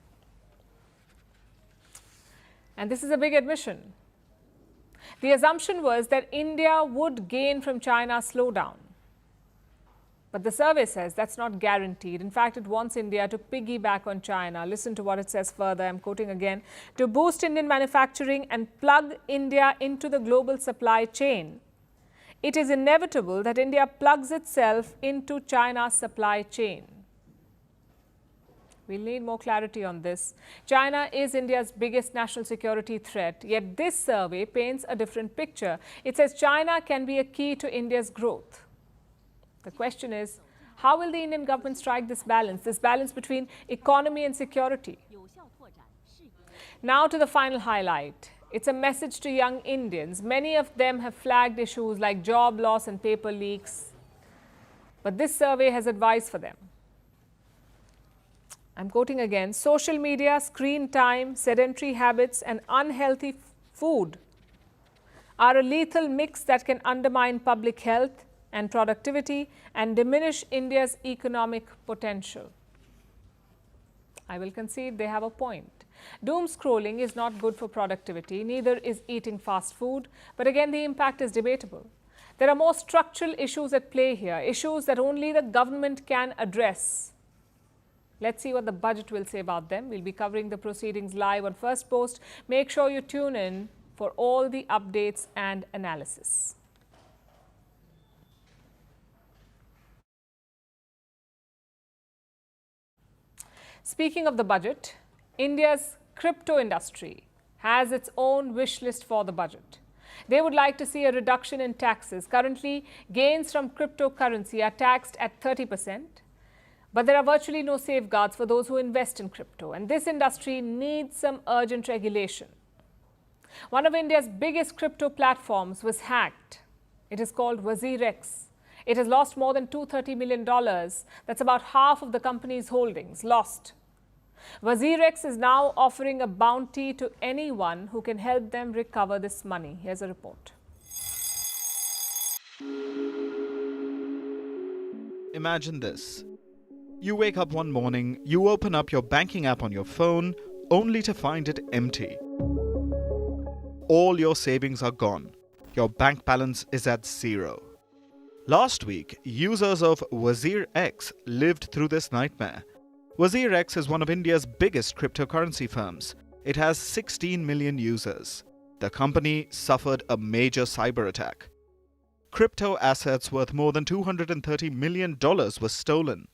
And this is a big admission. The assumption was that India would gain from China's slowdown. But the survey says that's not guaranteed. In fact, it wants India to piggyback on China. Listen to what it says further. I'm quoting again. To boost Indian manufacturing and plug India into the global supply chain, it is inevitable that India plugs itself into China's supply chain. We'll need more clarity on this. China is India's biggest national security threat, yet this survey paints a different picture. It says China can be a key to India's growth. The question is, how will the Indian government strike this balance between economy and security? Now to the final highlight. It's a message to young Indians. Many of them have flagged issues like job loss and paper leaks. But this survey has advice for them. I'm quoting again, social media, screen time, sedentary habits and unhealthy food are a lethal mix that can undermine public health and productivity and diminish India's economic potential. I will concede they have a point. Doom scrolling is not good for productivity, neither is eating fast food, but again the impact is debatable. There are more structural issues at play here, issues that only the government can address. Let's see what the budget will say about them. We'll be covering the proceedings live on Firstpost. Make sure you tune in for all the updates and analysis. Speaking of the budget, India's crypto industry has its own wish list for the budget. They would like to see a reduction in taxes. Currently, gains from cryptocurrency are taxed at 30%. But there are virtually no safeguards for those who invest in crypto, and this industry needs some urgent regulation. One of India's biggest crypto platforms was hacked. It is called WazirX. It has lost more than $230 million. That's about half of the company's holdings lost. WazirX is now offering a bounty to anyone who can help them recover this money. Here's a report. Imagine this. You wake up one morning, you open up your banking app on your phone, only to find it empty. All your savings are gone. Your bank balance is at zero. Last week, users of WazirX lived through this nightmare. WazirX is one of India's biggest cryptocurrency firms. It has 16 million users. The company suffered a major cyber attack. Crypto assets worth more than $230 million were stolen.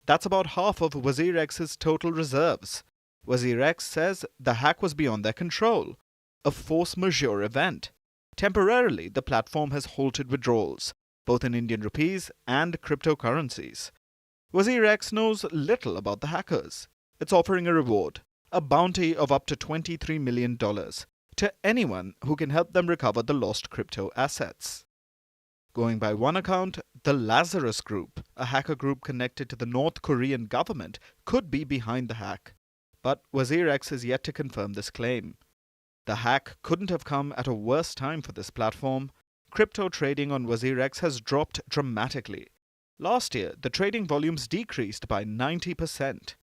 That's about half of WazirX's total reserves. WazirX says the hack was beyond their control, a force majeure event. Temporarily, the platform has halted withdrawals, both in Indian rupees and cryptocurrencies. WazirX knows little about the hackers. It's offering a reward, a bounty of up to $23 million, to anyone who can help them recover the lost crypto assets. Going by one account, the Lazarus Group, a hacker group connected to the North Korean government, could be behind the hack. But WazirX is yet to confirm this claim. The hack couldn't have come at a worse time for this platform. Crypto trading on WazirX has dropped dramatically. Last year, the trading volumes decreased by 90%.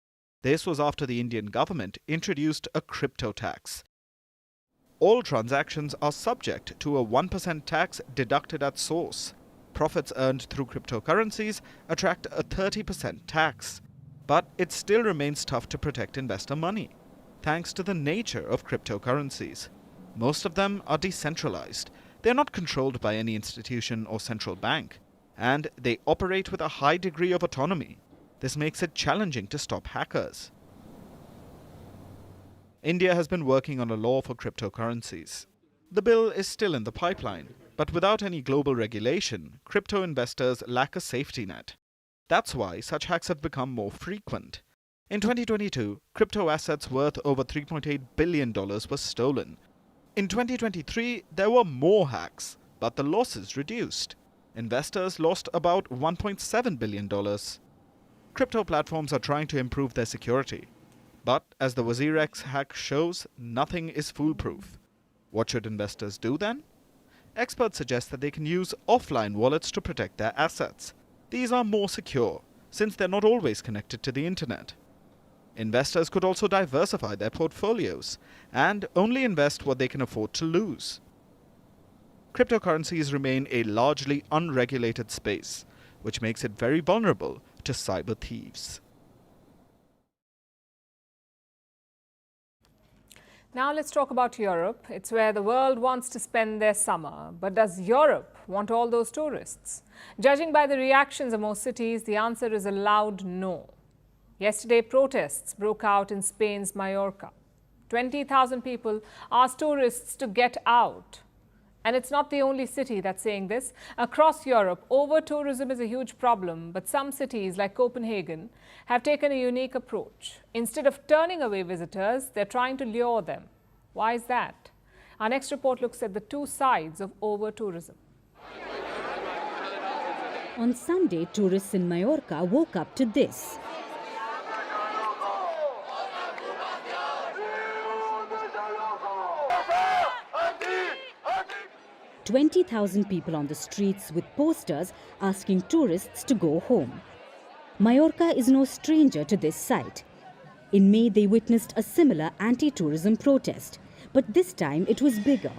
This was after the Indian government introduced a crypto tax. All transactions are subject to a 1% tax deducted at source. Profits earned through cryptocurrencies attract a 30% tax. But it still remains tough to protect investor money, thanks to the nature of cryptocurrencies. Most of them are decentralized. They're not controlled by any institution or central bank, and they operate with a high degree of autonomy. This makes it challenging to stop hackers. India has been working on a law for cryptocurrencies. The bill is still in the pipeline, but without any global regulation, crypto investors lack a safety net. That's why such hacks have become more frequent. In 2022, crypto assets worth over $3.8 billion were stolen. In 2023, there were more hacks, but the losses reduced. Investors lost about $1.7 billion. Crypto platforms are trying to improve their security. But as the WazirX hack shows, nothing is foolproof. What should investors do then? Experts suggest that they can use offline wallets to protect their assets. These are more secure. since they're not always connected to the internet. Investors could also diversify their portfolios and only invest what they can afford to lose. Cryptocurrencies remain a largely unregulated space, which makes it very vulnerable to cyber thieves. Now let's talk about Europe. It's where the world wants to spend their summer. But does Europe want all those tourists? Judging by the reactions of most cities, the answer is a loud no. Yesterday, protests broke out in Spain's Mallorca. 20,000 people asked tourists to get out. And it's not the only city that's saying this. Across Europe, over-tourism is a huge problem, but some cities like Copenhagen have taken a unique approach. Instead of turning away visitors, they're trying to lure them. Why is that? Our next report looks at the two sides of over-tourism. On Sunday, tourists in Mallorca woke up to this. "20,000 people on the streets with posters asking tourists to go home." Mallorca is no stranger to this sight. In May, they witnessed a similar anti-tourism protest, but this time it was bigger.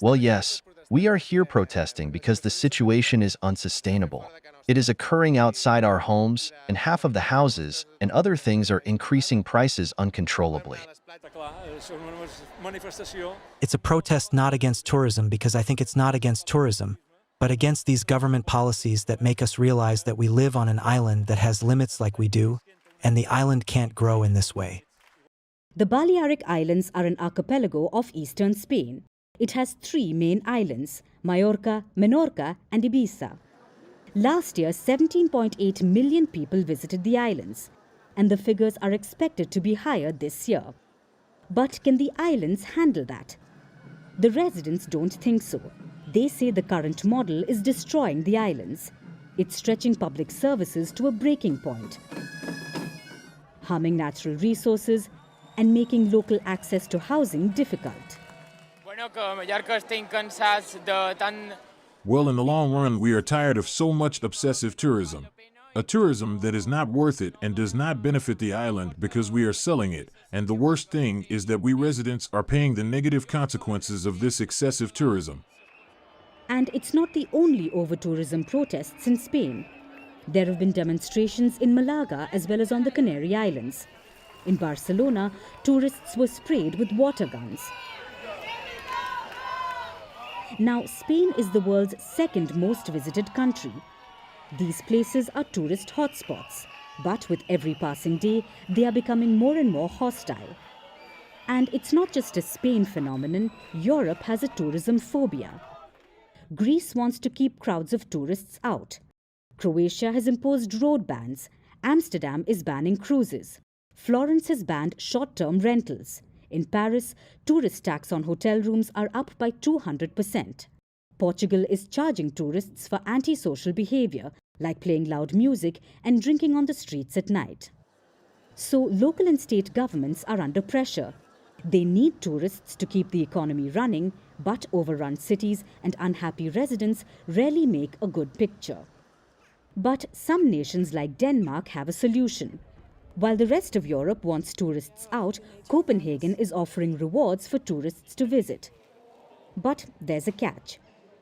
Well, yes, we are here protesting because the situation is unsustainable. It is occurring outside our homes, and half of the houses and other things are increasing prices uncontrollably. It's a protest not against tourism because I think it's not against tourism, but against these government policies that make us realize that we live on an island that has limits like we do, and the island can't grow in this way. The Balearic Islands are an archipelago of eastern Spain. It has 3 main islands: Mallorca, Menorca, and Ibiza. Last year, 17.8 million people visited the islands, and the figures are expected to be higher this year. But can the islands handle that? The residents don't think so. They say the current model is destroying the islands. It's stretching public services to a breaking point, harming natural resources, and making local access to housing difficult. Well, in the long run, we are tired of so much obsessive tourism. A tourism that is not worth it and does not benefit the island because we are selling it. And the worst thing is that we residents are paying the negative consequences of this excessive tourism. And it's not the only over-tourism protests in Spain. There have been demonstrations in Malaga as well as on the Canary Islands. In Barcelona, tourists were sprayed with water guns. Now, Spain is the world's second most visited country. These places are tourist hotspots, but with every passing day, they are becoming more and more hostile. And it's not just a Spain phenomenon, Europe has a tourism phobia. Greece wants to keep crowds of tourists out. Croatia has imposed road bans. Amsterdam is banning cruises. Florence has banned short-term rentals. In Paris, tourist tax on hotel rooms are up by 200%. Portugal is charging tourists for antisocial behavior, like playing loud music and drinking on the streets at night. So local and state governments are under pressure. They need tourists to keep the economy running, but overrun cities and unhappy residents rarely make a good picture. But some nations like Denmark have a solution. While the rest of Europe wants tourists out, Copenhagen is offering rewards for tourists to visit. But there's a catch.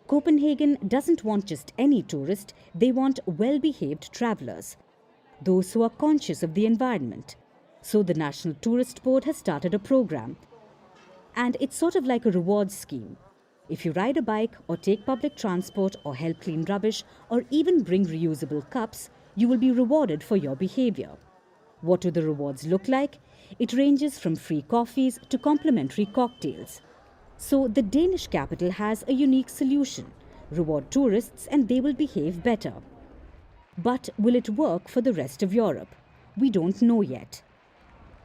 Copenhagen doesn't want just any tourist, they want well-behaved travelers, those who are conscious of the environment. So the National Tourist Board has started a program. And it's sort of like a rewards scheme. If you ride a bike or take public transport or help clean rubbish or even bring reusable cups, you will be rewarded for your behavior. What do the rewards look like? It ranges from free coffees to complimentary cocktails. So the Danish capital has a unique solution. Reward tourists and they will behave better. But will it work for the rest of Europe? We don't know yet.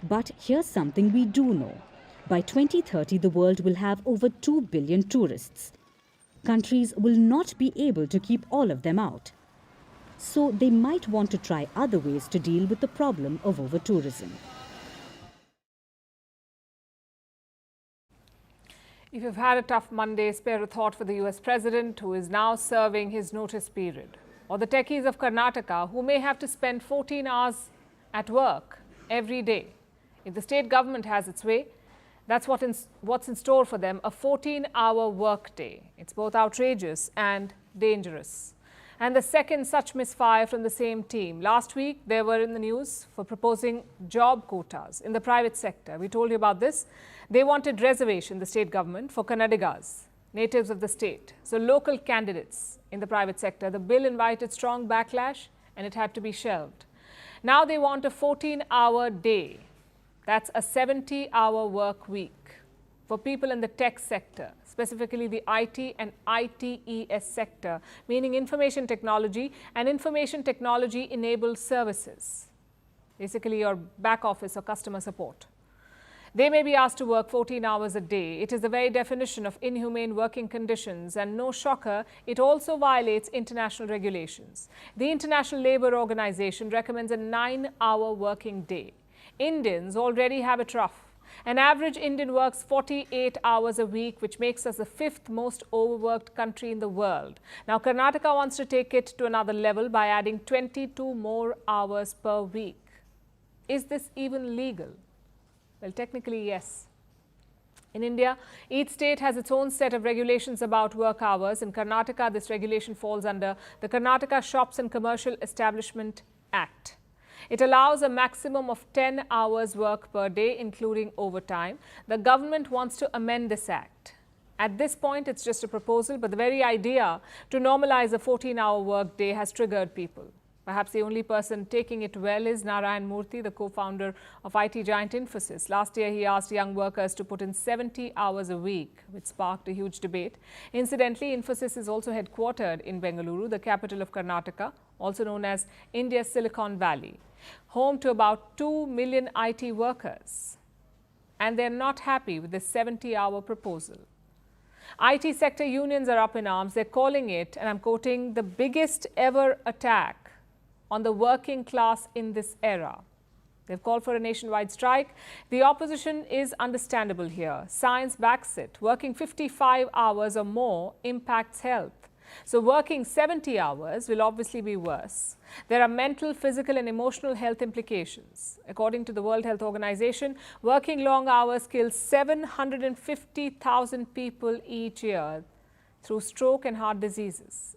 But here's something we do know. By 2030, the world will have over 2 billion tourists. Countries will not be able to keep all of them out. So they might want to try other ways to deal with the problem of over-tourism. If you've had a tough Monday, spare a thought for the US president, who is now serving his notice period. or the techies of Karnataka who may have to spend 14 hours at work every day. If the state government has its way, that's what's in store for them, a 14-hour workday. It's both outrageous and dangerous. And the second such misfire from the same team. Last week, they were in the news for proposing job quotas in the private sector. We told you about this. They wanted reservation, the state government, for Kannadigas, natives of the state, so local candidates in the private sector. The bill invited strong backlash and it had to be shelved. Now they want a 14-hour day. That's a 70-hour work week for people in the tech sector, specifically the IT and ITES sector, meaning information technology and information technology-enabled services, basically your back office or customer support. They may be asked to work 14 hours a day. It is the very definition of inhumane working conditions, and no shocker, it also violates international regulations. The International Labour Organization recommends a 9-hour working day. Indians already have it rough. An average Indian works 48 hours a week, which makes us the 5th most overworked country in the world. Now, Karnataka wants to take it to another level by adding 22 more hours per week. Is this even legal? Well, technically, yes. In India, each state has its own set of regulations about work hours. In Karnataka, this regulation falls under the Karnataka Shops and Commercial Establishment Act. It allows a maximum of 10 hours work per day, including overtime. The government wants to amend this act. At this point, it's just a proposal, but the very idea to normalize a 14-hour work day has triggered people. Perhaps the only person taking it well is Narayan Murthy, the co-founder of IT giant Infosys. Last year, he asked young workers to put in 70 hours a week, which sparked a huge debate. Incidentally, Infosys is also headquartered in Bengaluru, the capital of Karnataka, also known as India's Silicon Valley, home to about 2 million IT workers. And they're not happy with this 70-hour proposal. IT sector unions are up in arms. They're calling it, and I'm quoting, the biggest ever attack on the working class in this era. They've called for a nationwide strike. The opposition is understandable here. Science backs it. Working 55 hours or more impacts health. So working 70 hours will obviously be worse. There are mental, physical and emotional health implications. According to the World Health Organization, working long hours kills 750,000 people each year through stroke and heart diseases.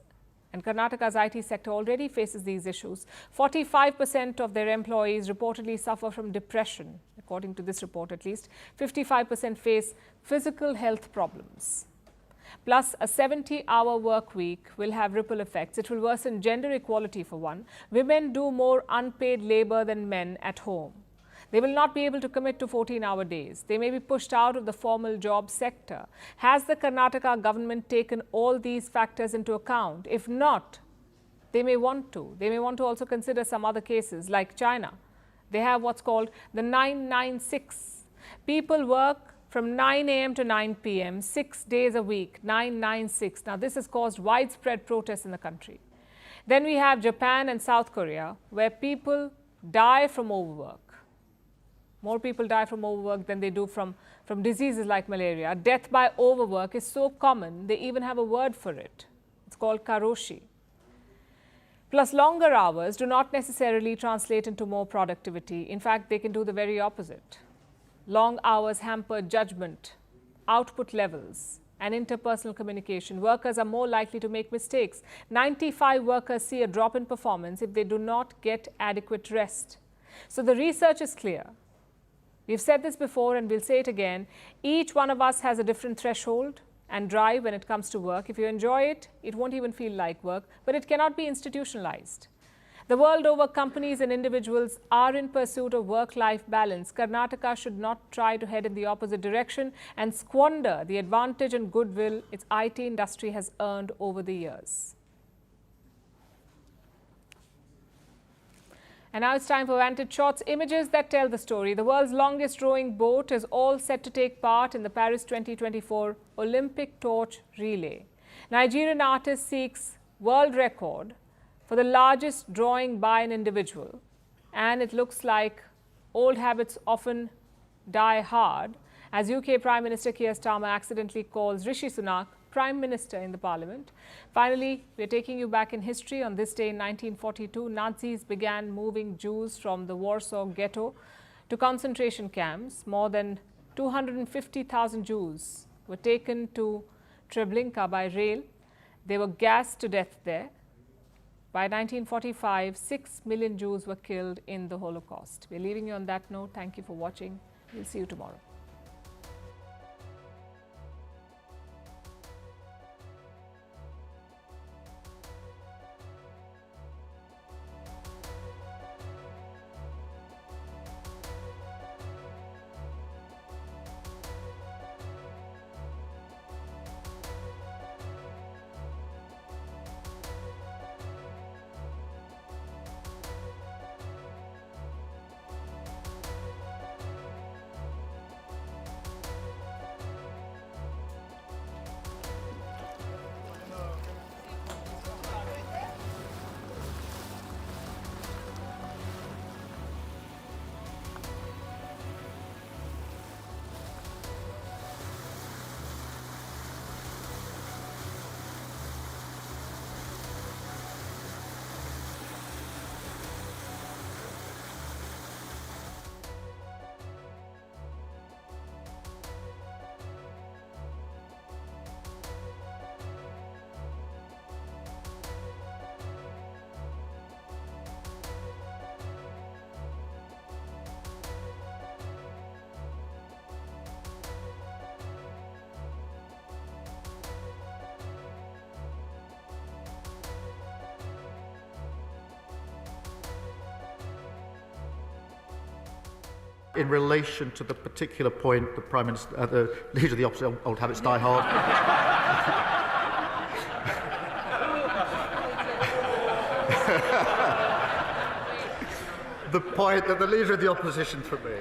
And Karnataka's IT sector already faces these issues. 45% of their employees reportedly suffer from depression, according to this report at least. 55% face physical health problems. Plus, a 70-hour work week will have ripple effects. It will worsen gender equality for one. Women do more unpaid labor than men at home. They will not be able to commit to 14-hour days. They may be pushed out of the formal job sector. Has the Karnataka government taken all these factors into account? If not, they may want to. They may want to also consider some other cases like China. They have what's called the 996. People work from 9 a.m. to 9 p.m., 6 days a week, 996. Now, this has caused widespread protests in the country. Then we have Japan and South Korea, where people die from overwork. More people die from overwork than they do from diseases like malaria. Death by overwork is so common, they even have a word for it. It's called karoshi. Plus, longer hours do not necessarily translate into more productivity. In fact, they can do the very opposite. Long hours hamper judgment, output levels, and interpersonal communication. Workers are more likely to make mistakes. 95 workers see a drop in performance if they do not get adequate rest. So the research is clear. We've said this before and we'll say it again. Each one of us has a different threshold and drive when it comes to work. If you enjoy it, it won't even feel like work, but it cannot be institutionalized. The world over, companies and individuals are in pursuit of work-life balance. Karnataka should not try to head in the opposite direction and squander the advantage and goodwill its IT industry has earned over the years. And now it's time for Vantage Shots, images that tell the story. The world's longest rowing boat is all set to take part in the Paris 2024 Olympic torch relay. Nigerian artist seeks world record for the largest drawing by an individual. And it looks like old habits often die hard, as UK Prime Minister Keir Starmer accidentally calls Rishi Sunak prime minister in the parliament. Finally, we're taking you back in history. On this day in 1942, Nazis began moving Jews from the Warsaw Ghetto to concentration camps. More than 250,000 Jews were taken to Treblinka by rail. They were gassed to death there. By 1945, 6 million Jews were killed in the Holocaust. We're leaving you on that note. Thank you for watching. We'll see you tomorrow. In relation to the particular point, the Prime Minister, the Leader of the Opposition, old habits die hard. The point that the Leader of the Opposition took me.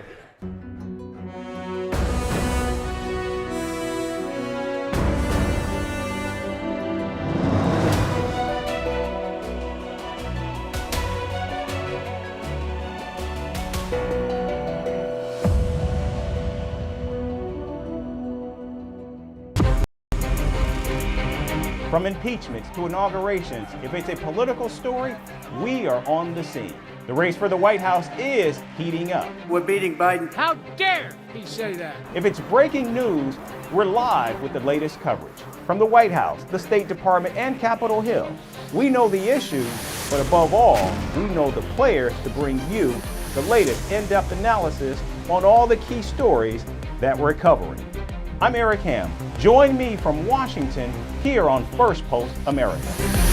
From impeachments to inaugurations, if it's a political story, we are on the scene. The race for the White House is heating up. We're beating Biden. How dare he say that? If it's breaking news, we're live with the latest coverage. From the White House, the State Department, and Capitol Hill, we know the issues, but above all, we know the players to bring you the latest in-depth analysis on all the key stories that we're covering. I'm Eric Ham. Join me from Washington here on Firstpost America.